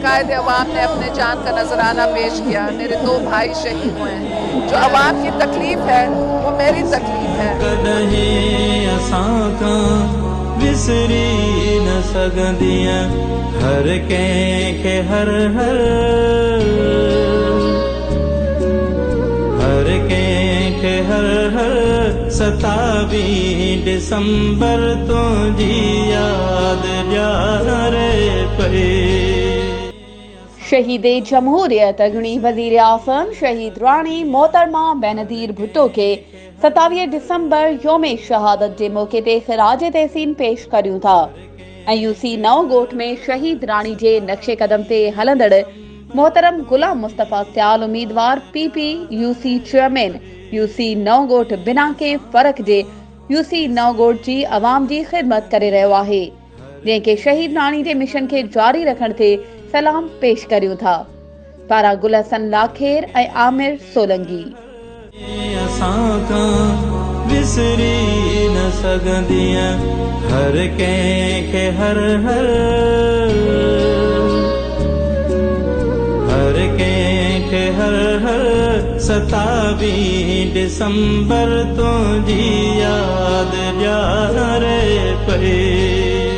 कायद अवाम ने अपने जान का नजराना पेश किया। मेरे 2 भाई शहीद हुए हैं। जो अवाम की तकलीफ है वो मेरी तकलीफ है। कदहीं असां खां विसरी न सघंदीअ हर कंहिंखे हर कंहिंखे हर 27 डिसंबर तुंहिंजी यादि ॾियारे पई। शहीद जमहूरियत अगणी वज़ीर आज़म शहीद राणी मोहतरमा बेनज़ीर भुट्टो के 27 डिसंबर योम शहादत के मौके ते ख़िराज तहसीन पेश करियूं था। यूसी नवगोठ में शहीद राणी के नक्शे कदम ते हलंदड़ मोहतरम गुलाम मुस्तफ़ा सियाल उम्मीदवार PP यूसी चेयरमैन यूसी नवगोठ बिना के फर्क जे यूसी नवगोठ की अवाम की खिदमत करे रहियो आहे, जंहिंखे शहीद राणी के मिशन के जारी रखण ते सलाम पेश करियूं था। पारा गुलहसन लाखेर ऐं आमिर सोलंगी। विसरी न सघंदीअ हर कंहिंखे हर कंहिंखे हर 27 डिसंबर तुंहिंजी यादि ॾियारे पई।